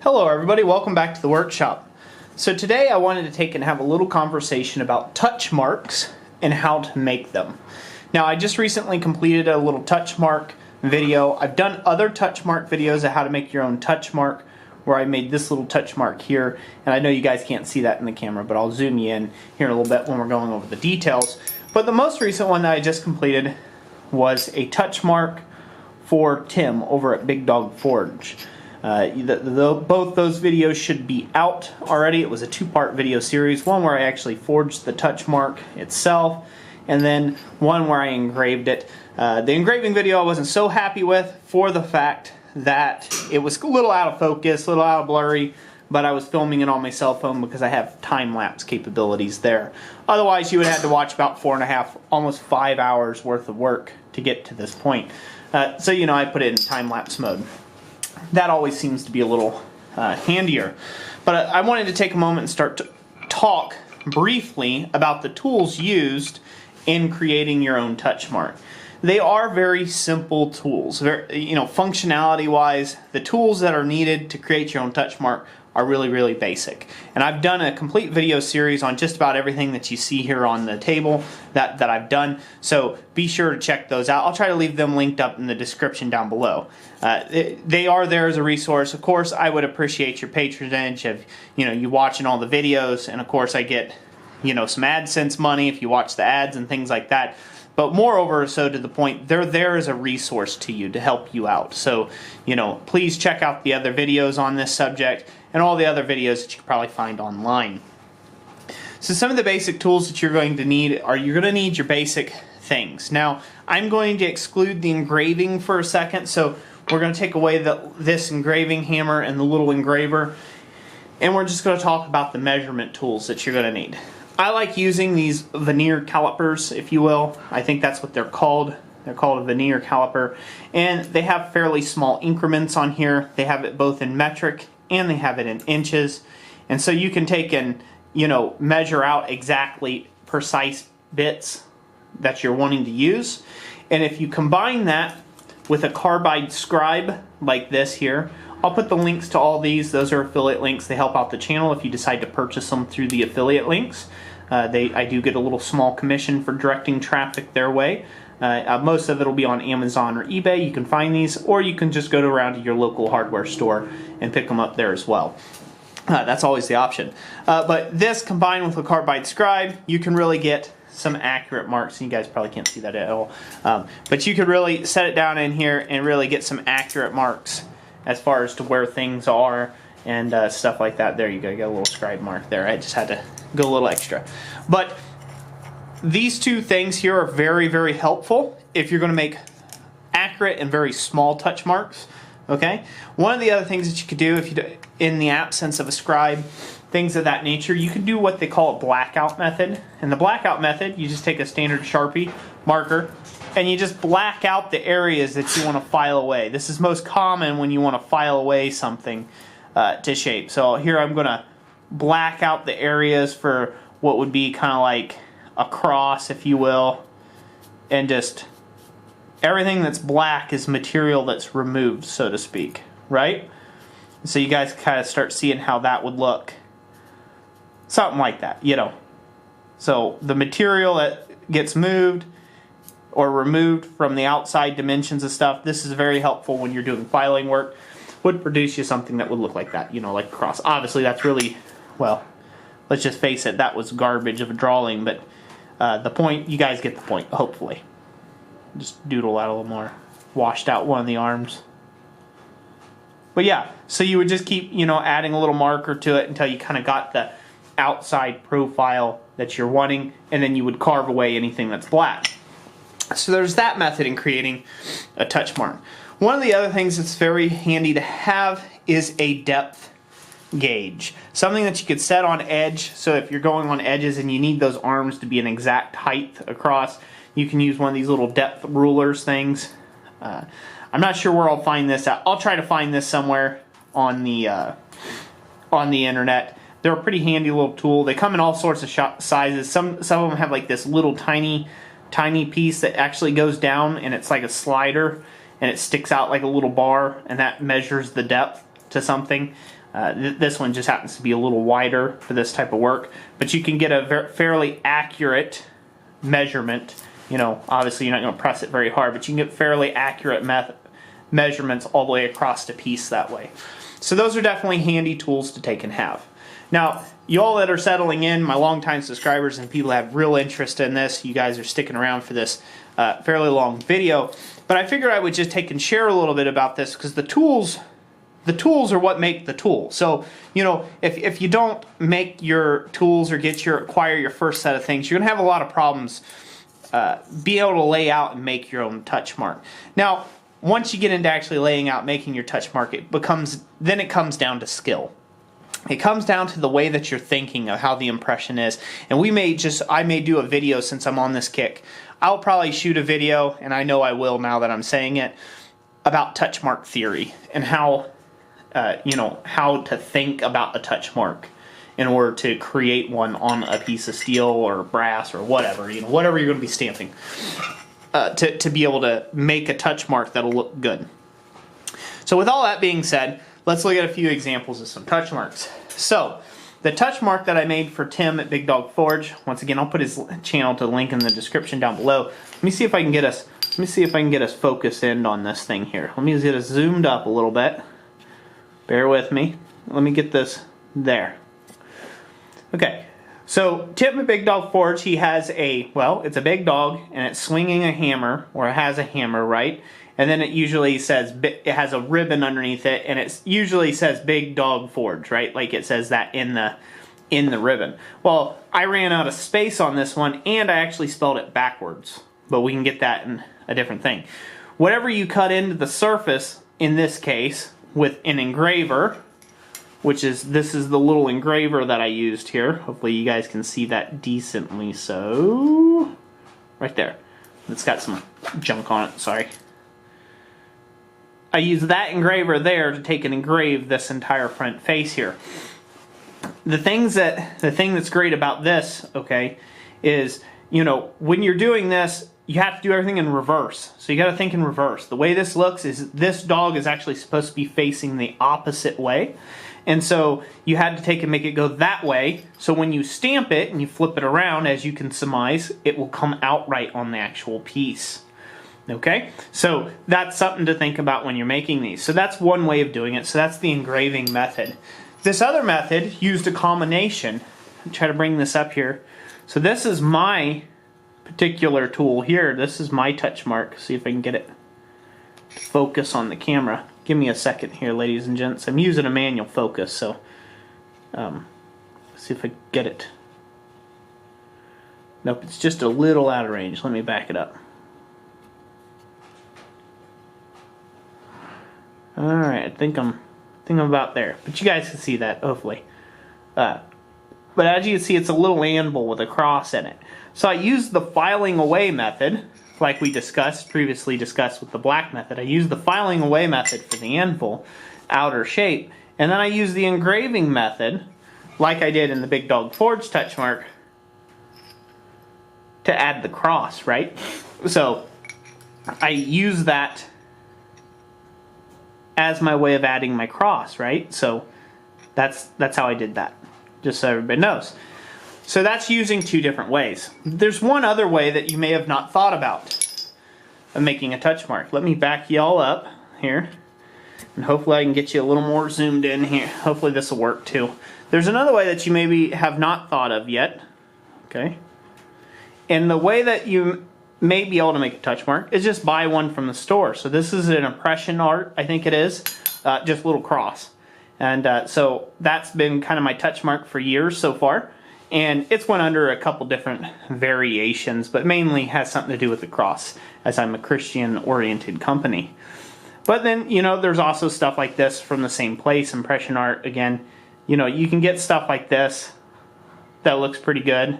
Hello everybody, welcome back to the workshop. So today I wanted to take and have a little conversation about touch marks and how to make them. Now I just recently completed a little touch mark video. I've done other touch mark videos of how to make your own touch mark, where I made this little touch mark here, and I know you guys can't see that in the camera, but I'll zoom you in here in a little bit when we're going over the details. But the most recent one that I just completed was a touch mark for Tim over at Big Dog Forge. Both those videos should be out already. It was a two-part video series, one where I actually forged the touch mark itself, and then one where I engraved it. The engraving video I wasn't so happy with for the fact that it was a little out of focus, a little out of blurry, but I was filming it on my cell phone because I have time-lapse capabilities there. Otherwise, you would have had to watch about 4.5, almost 5 hours worth of work to get to this point. So, you know, I put it in time-lapse mode. That always seems to be a little handier. But I wanted to take a moment and start to talk briefly about the tools used in creating your own touch mark. They are very simple tools. Functionality-wise, the tools that are needed to create your own touch mark are really basic. And I've done a complete video series on just about everything that you see here on the table that I've done. So be sure to check those out. I'll try to leave them linked up in the description down below. They are there as a resource. Of course, I would appreciate your patronage of you watching all the videos, and of course I get some AdSense money if you watch the ads and things like that. But moreover, so to the point, they're there as a resource to you to help you out. So, please check out the other videos on this subject and all the other videos that you can probably find online. So some of the basic tools that you're going to need are, you're going to need your basic things. Now, I'm going to exclude the engraving for a second. So we're going to take away this engraving hammer and the little engraver, and we're just going to talk about the measurement tools that you're going to need. I like using these veneer calipers, if you will. I think that's what they're called. They're called a veneer caliper. And they have fairly small increments on here. They have it both in metric and they have it in inches. And so you can take and, measure out exactly precise bits that you're wanting to use. And if you combine that with a carbide scribe like this here, I'll put the links to all these. Those are affiliate links. They help out the channel if you decide to purchase them through the affiliate links. I do get a little small commission for directing traffic their way. Most of it will be on Amazon or eBay. You can find these, or you can just go around to your local hardware store and pick them up there as well. That's always the option. But this combined with a carbide scribe, you can really get some accurate marks. You guys probably can't see that at all. But you could really set it down in here and really get some accurate marks as far as to where things are and stuff like that. There you go, you got a little scribe mark there. I just had to go a little extra. But these two things here are very helpful if you're going to make accurate and very small touch marks. Okay. One of the other things that you could do, if you in the absence of a scribe, things of that nature, you can do what they call a blackout method. And the blackout method, you just take a standard Sharpie marker and you just black out the areas that you want to file away. This is most common when you want to file away something to shape. So here I'm going to black out the areas for what would be kind of like a cross, if you will, and just everything that's black is material that's removed, so to speak, right? So you guys kind of start seeing how that would look. Something like that, So the material that gets moved or removed from the outside dimensions of stuff, this is very helpful when you're doing filing work. Would produce you something that would look like that, like a cross. Obviously that's really, well, let's just face it, that was garbage of a drawing, but the point, you guys get the point, hopefully. Just doodle out a little more. Washed out one of the arms. But yeah, so you would just keep, adding a little marker to it until you kind of got the outside profile that you're wanting, and then you would carve away anything that's black. So there's that method in creating a touch mark. One of the other things that's very handy to have is a depth gauge. Something that you could set on edge, so if you're going on edges and you need those arms to be an exact height across, you can use one of these little depth rulers things. I'm not sure where I'll find this at. I'll try to find this somewhere on the internet. They're a pretty handy little tool. They come in all sorts of sizes. Some of them have like this little tiny piece that actually goes down, and it's like a slider, and it sticks out like a little bar, and that measures the depth to something. This one just happens to be a little wider for this type of work, but you can get a fairly accurate measurement. You know, obviously you're not going to press it very hard, but you can get fairly accurate measurements all the way across the piece that way. So those are definitely handy tools to take and have. Now, you all that are settling in, my longtime subscribers and people that have real interest in this, you guys are sticking around for this fairly long video. But I figured I would just take and share a little bit about this, because the tools are what make the tool. So, you know, if you don't make your tools or acquire your first set of things, you're going to have a lot of problems being able to lay out and make your own touch mark. Now, once you get into actually laying out, making your touch mark, it comes down to skill. It comes down to the way that you're thinking of how the impression is. And I may do a video since I'm on this kick. I'll probably shoot a video, and I know I will now that I'm saying it, about touch mark theory and how to think about a touch mark in order to create one on a piece of steel or brass or whatever, whatever you're going to be stamping, to be able to make a touch mark that'll look good. So with all that being said, let's look at a few examples of some touch marks. So, the touch mark that I made for Tim at Big Dog Forge, once again, I'll put his channel to the link in the description down below. Let me see if I can get us focused in on this thing here. Let me get us zoomed up a little bit. Bear with me. Let me get this there. Okay. So, Tim at Big Dog Forge, he has it's a big dog, and it's swinging a hammer, or it has a hammer, right? And then it usually says, it has a ribbon underneath it, and it usually says Big Dog Forge, right? Like it says that in the ribbon. Well, I ran out of space on this one, and I actually spelled it backwards. But we can get that in a different thing. Whatever you cut into the surface, in this case, with an engraver, this is the little engraver that I used here. Hopefully you guys can see that decently so. Right there. It's got some junk on it, sorry. I use that engraver there to take and engrave this entire front face here. The thing that's great about this, okay, is, when you're doing this, you have to do everything in reverse. So you got to think in reverse. The way this looks is this dog is actually supposed to be facing the opposite way. And so you had to take and make it go that way. So when you stamp it and you flip it around, as you can surmise, it will come out right on the actual piece. Okay, so that's something to think about when you're making these. So that's one way of doing it. So that's the engraving method. This other method used a combination. I'll try to bring this up here. So this is my particular tool here. This is my touch mark. See if I can get it to focus on the camera. Give me a second here, ladies and gents. I'm using a manual focus, so let's see if I get it. Nope, it's just a little out of range. Let me back it up. Alright, I think I'm about there. But you guys can see that, hopefully. But as you can see, it's a little anvil with a cross in it. So I used the filing away method, like we previously discussed with the black method. I used the filing away method for the anvil, outer shape. And then I used the engraving method, like I did in the Big Dog Forge touch mark, to add the cross, right? So I use that as my way of adding my cross, right? So that's how I did that, just so everybody knows. So that's using two different ways. There's one other way that you may have not thought about of making a touch mark. Let me back y'all up here, and hopefully I can get you a little more zoomed in here. Hopefully this will work too. There's another way that you maybe have not thought of yet, okay? And the way that you may be able to make a touch mark is just buy one from the store. So this is an impression art, I think it is, just a little cross. And so that's been kind of my touch mark for years so far. And it's went under a couple different variations, but mainly has something to do with the cross, as I'm a Christian-oriented company. But then, there's also stuff like this from the same place, impression art. Again, you can get stuff like this that looks pretty good.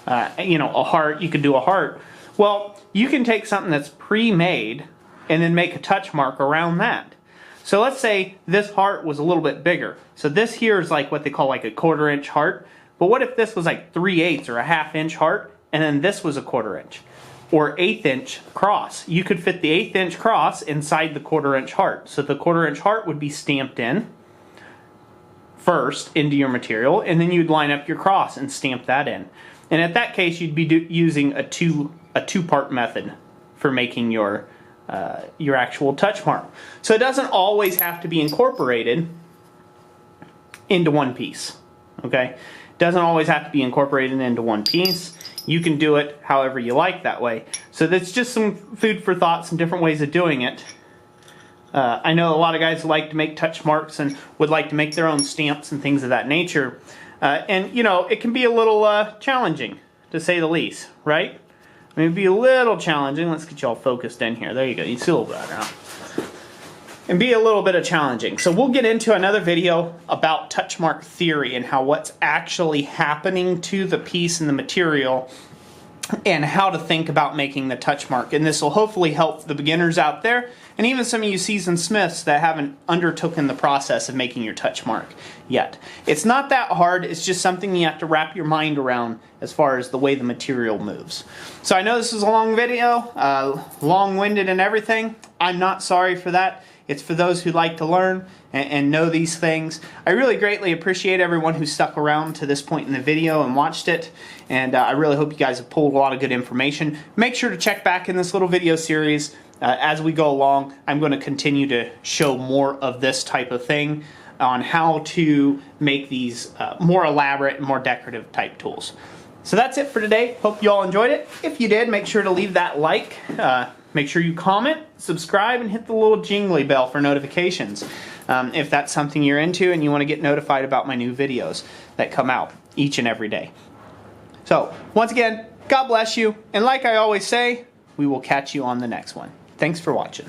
A heart, you could do a heart. Well, you can take something that's pre-made and then make a touch mark around that. So let's say this heart was a little bit bigger. So this here is like what they call like a 1/4 inch heart. But what if this was like 3/8 or a 1/2 inch heart, and then this was a 1/4 inch? Or 1/8 inch cross. You could fit the 1/8 inch cross inside the 1/4 inch heart. So the 1/4 inch heart would be stamped in. first into your material, and then you'd line up your cross and stamp that in. And at that case, you'd be using a two-part method for making your actual touch mark. So it doesn't always have to be incorporated into one piece. Okay, it doesn't always have to be incorporated into one piece. You can do it however you like that way. So that's just some food for thought, some different ways of doing it. I know a lot of guys like to make touch marks and would like to make their own stamps and things of that nature. And you know, it can be a little challenging, to say the least, right? I mean, it'd be a little challenging. Let's get you all focused in here. There you go. You see a little better now. And be a little bit of challenging. So we'll get into another video about touch mark theory and how what's actually happening to the piece and the material and how to think about making the touch mark. And this will hopefully help the beginners out there and even some of you seasoned smiths that haven't undertaken the process of making your touch mark yet. It's not that hard. It's just something you have to wrap your mind around as far as the way the material moves. So I know this is a long video, long-winded and everything. I'm not sorry for that. It's for those who like to learn and know these things. I really greatly appreciate everyone who stuck around to this point in the video and watched it. And I really hope you guys have pulled a lot of good information. Make sure to check back in this little video series as we go along. I'm going to continue to show more of this type of thing on how to make these more elaborate and more decorative type tools. So that's it for today. Hope you all enjoyed it. If you did, make sure to leave that like. Make sure you comment, subscribe, and hit the little jingly bell for notifications if that's something you're into and you want to get notified about my new videos that come out each and every day. So, once again, God bless you, and like I always say, we will catch you on the next one. Thanks for watching.